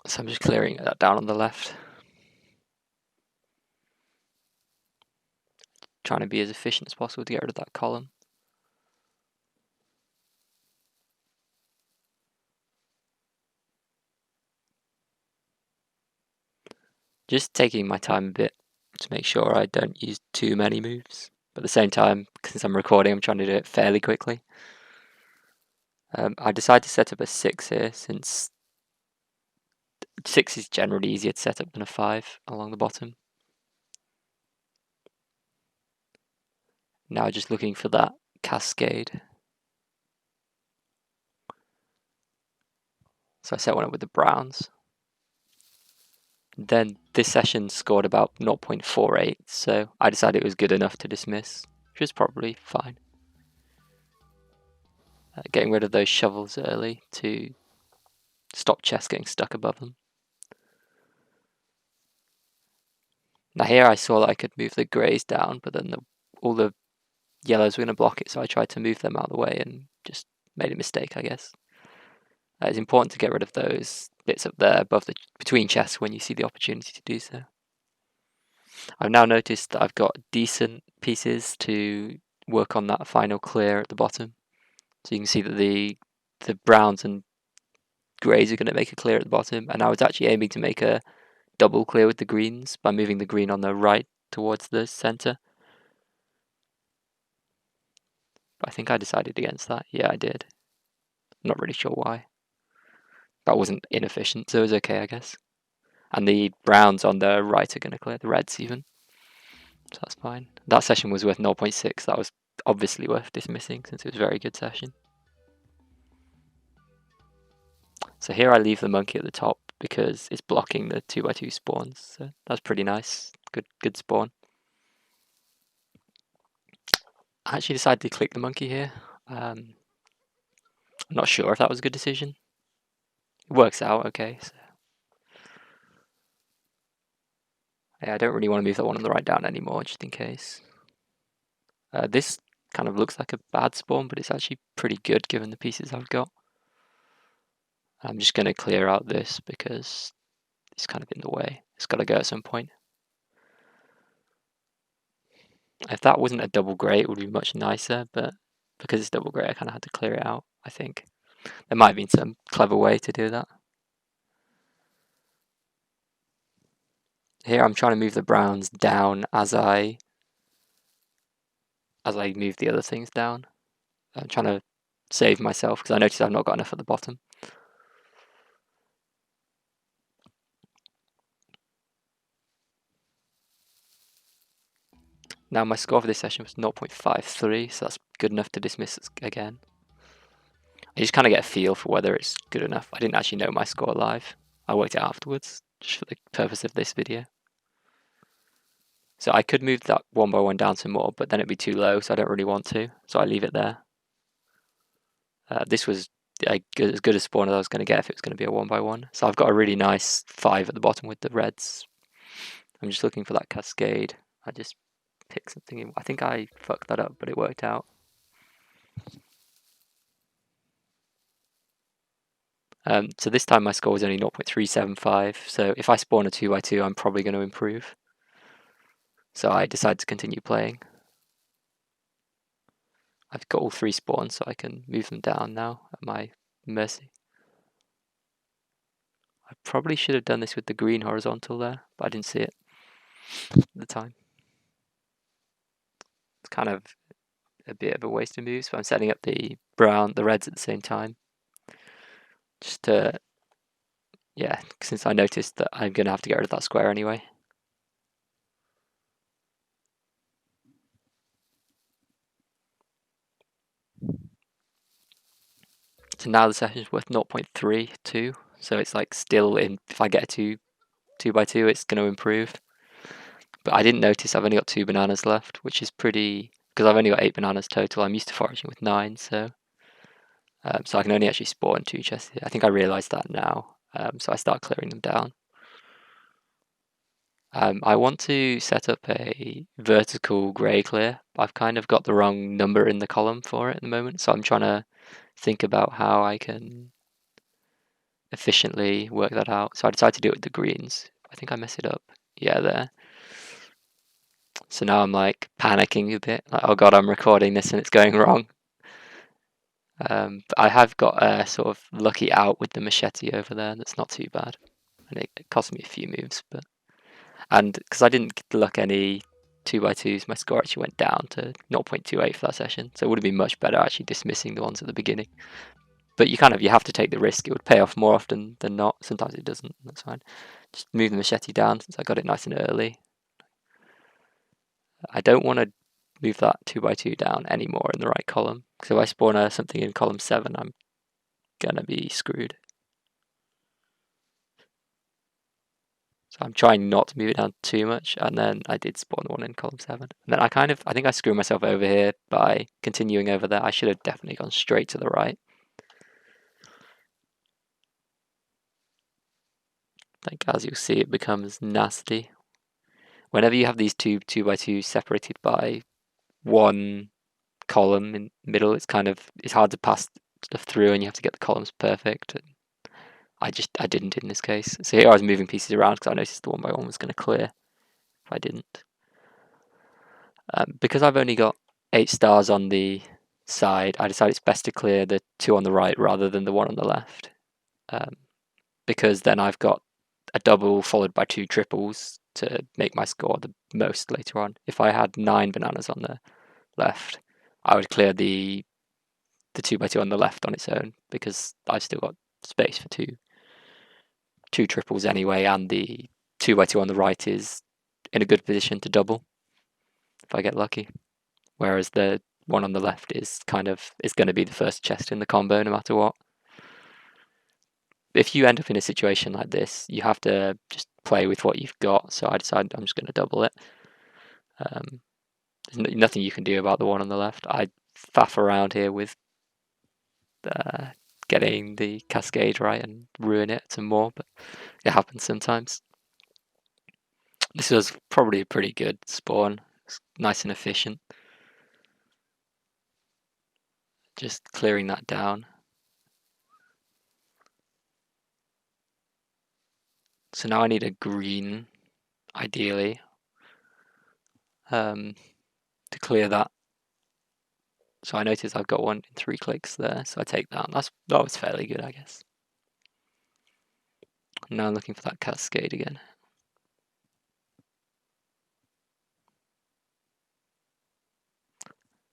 So I'm just clearing that down on the left. Trying to be as efficient as possible to get rid of that column. Just taking my time a bit to make sure I don't use too many moves. But at the same time, since I'm recording, I'm trying to do it fairly quickly. I decided to set up a 6 here, since 6 is generally easier to set up than a 5 along the bottom. Now just looking for that cascade. So I set one up with the browns. Then this session scored about 0.48, so I decided it was good enough to dismiss, which was probably fine. Getting rid of those shovels early to stop chess getting stuck above them. Now here I saw that I could move the greys down, but then all the yellows were going to block it, so I tried to move them out of the way and just made a mistake, I guess. It's important to get rid of those bits up there above between chess when you see the opportunity to do so. I've now noticed that I've got decent pieces to work on that final clear at the bottom. So you can see that the browns and greys are going to make a clear at the bottom, and I was actually aiming to make a double clear with the greens by moving the green on the right towards the center. But I think I decided against that. Yeah, I did. I'm not really sure why. That wasn't inefficient, so it was okay, I guess. And the browns on the right are going to clear the reds even. So that's fine. That session was worth 0.6. That was obviously worth dismissing since it was a very good session. So here I leave the monkey at the top because it's blocking the 2x2 spawns. So that's pretty nice. Good spawn. I actually decided to click the monkey here. I'm not sure if that was a good decision. It works out okay. So. Yeah, I don't really want to move that one on the right down anymore, just in case. This kind of looks like a bad spawn, but it's actually pretty good given the pieces I've got. I'm just going to clear out this because it's kind of in the way. It's got to go at some point. If that wasn't a double grey, it would be much nicer, but because it's double grey, I kind of had to clear it out, I think. There might have been some clever way to do that. Here I'm trying to move the browns down as I move the other things down. I'm trying to save myself because I noticed I've not got enough at the bottom. Now my score for this session was 0.53, so that's good enough to dismiss again. I just kind of get a feel for whether it's good enough. I didn't actually know my score live. I worked it out afterwards, just for the purpose of this video. So I could move that 1x1 down some more, but then it'd be too low, so I don't really want to. So I leave it there. This was as good a spawn as I was going to get if it was going to be a 1x1. So I've got a really nice 5 at the bottom with the reds. I'm just looking for that cascade. I just picked something in. I think I fucked that up, but it worked out. So this time my score was only 0.375. So if I spawn a 2x2, I'm probably going to improve. So I decided to continue playing. I've got all 3 spawns, so I can move them down now at my mercy. I probably should have done this with the green horizontal there, but I didn't see it at the time. It's kind of a bit of a waste of moves, but I'm setting up the reds at the same time. Just to, yeah, since I noticed that I'm going to have to get rid of that square anyway. So now the session's worth 0.32, so it's like still in, if I get a 2x2, it's going to improve. But I didn't notice I've only got 2 bananas left, which is pretty, because I've only got 8 bananas total. I'm used to foraging with 9, so I can only actually spawn 2 chests here. I think I realised that now, so I start clearing them down. I want to set up a vertical grey clear, but I've kind of got the wrong number in the column for it at the moment, so I'm trying to think about how I can efficiently work that out. So I decided to do it with the greens. I think I messed it up. Yeah, there. So now I'm like panicking a bit. Like, oh god, I'm recording this and it's going wrong. But I have got a sort of lucky out with the machete over there. That's not too bad. And it cost me a few moves, and because I didn't luck any 2x2s, my score actually went down to 0.28 for that session. So it would have been much better actually dismissing the ones at the beginning. But you have to take the risk. It would pay off more often than not. Sometimes it doesn't. That's fine. Just move the machete down since I got it nice and early. I don't want to move that 2x2 down anymore in the right column. Because if I spawn something in column 7, I'm gonna be screwed. So I'm trying not to move it down too much, and then I did spawn one in column 7. And then I think I screwed myself over here by continuing over there. I should have definitely gone straight to the right. Like, as you'll see, it becomes nasty. Whenever you have these two 2x2 separated by one column in the middle, it's hard to pass stuff through, and you have to get the columns perfect. I didn't in this case. So here I was moving pieces around because I noticed the 1x1 was going to clear if I didn't. Because I've only got 8 stars on the side, I decided it's best to clear the 2 on the right rather than the 1 on the left. Because then I've got a double followed by 2 triples to make my score the most later on. If I had 9 bananas on the left, I would clear the 2x2 on the left on its own because I've still got space for two triples anyway, and the 2x2 on the right is in a good position to double if I get lucky. Whereas the 1 on the left is going to be the first chest in the combo no matter what. If you end up in a situation like this, you have to just play with what you've got. So I decided I'm just going to double it. There's nothing you can do about the 1 on the left. I faff around here with getting the cascade right and ruin it some more, but it happens sometimes. This was probably a pretty good spawn. It's nice and efficient. Just clearing that down. So now I need a green, ideally, to clear that. So I notice I've got one in 3 clicks there, so I take that. That was fairly good, I guess. Now I'm looking for that cascade again.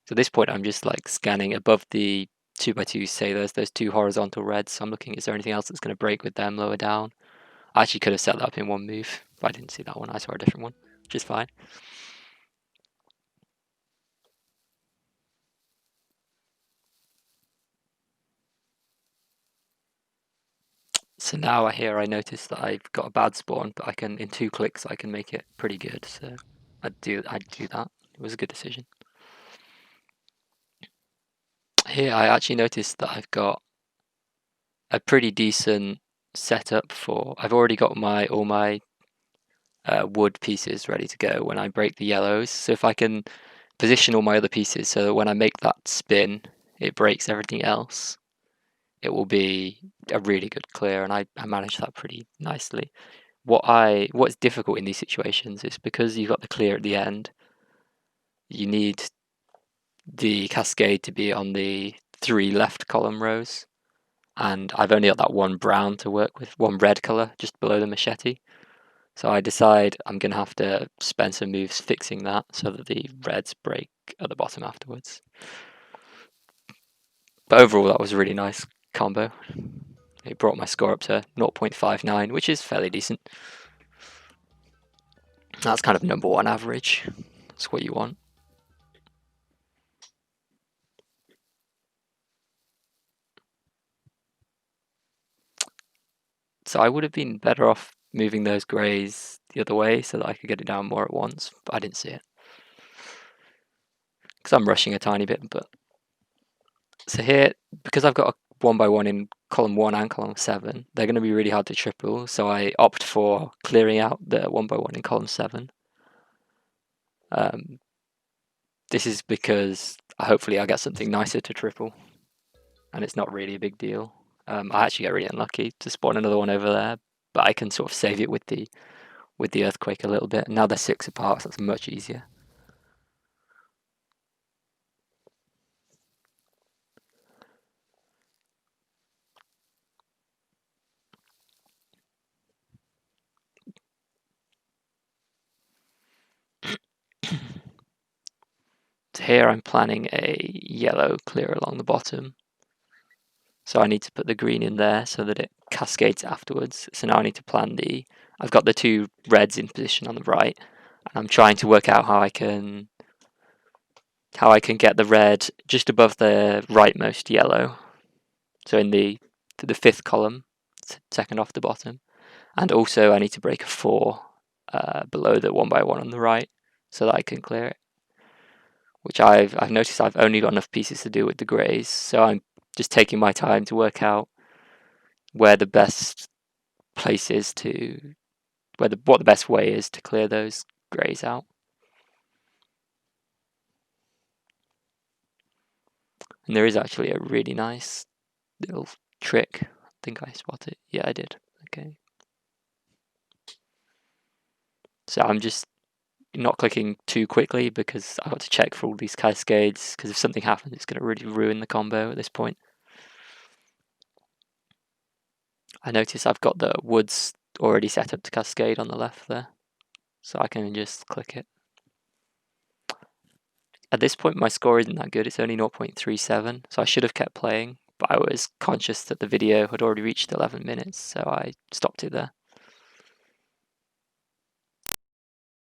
So at this point, I'm just like scanning above the 2x2. Say there's those 2 horizontal reds. So I'm looking, is there anything else that's going to break with them lower down? I actually could have set that up in one move, but I didn't see that one. I saw a different one, which is fine. So now I notice that I've got a bad spawn, but in 2 clicks I can make it pretty good. So I'd do that. It was a good decision. Here I actually noticed that I've got a pretty decent setup for. I've already got all my wood pieces ready to go when I break the yellows. So if I can position all my other pieces so that when I make that spin, it breaks everything else, it will be a really good clear, and I managed that pretty nicely. What's difficult in these situations is because you've got the clear at the end, you need the cascade to be on the 3 left column rows, and I've only got that 1 brown to work with, 1 red color just below the machete. So I decide I'm going to have to spend some moves fixing that so that the reds break at the bottom afterwards. But overall, that was a really nice combo. It brought my score up to 0.59, which is fairly decent. That's kind of number 1 average. That's what you want. So I would have been better off moving those greys the other way so that I could get it down more at once, but I didn't see it. Because I'm rushing a tiny bit, but... So here, because I've got a 1x1 in column 1 and column 7, they're going to be really hard to triple, so I opt for clearing out the 1x1 in column 7. This is because hopefully I get something nicer to triple, and it's not really a big deal. I actually get really unlucky to spawn another one over there, but I can sort of save it with the earthquake a little bit. Now they're 6 apart, so that's much easier. So here I'm planning a yellow clear along the bottom. So I need to put the green in there so that it cascades afterwards. So now I need to plan I've got the 2 reds in position on the right, and I'm trying to work out how I can get the red just above the rightmost yellow. So in the 5th column, second off the bottom. And also I need to break a 4 below the 1x1 on the right so that I can clear it. Which I've noticed I've only got enough pieces to do with the greys, so I'm just taking my time to work out where the best place is to what the best way is to clear those greys out. And there is actually a really nice little trick. I think I spotted it. Yeah, I did. Okay. So I'm just not clicking too quickly because I've got to check for all these cascades, because if something happens it's going to really ruin the combo at this point. I notice I've got the woods already set up to cascade on the left there, so I can just click it. At this point my score isn't that good, it's only 0.37, so I should have kept playing, but I was conscious that the video had already reached 11 minutes, so I stopped it there.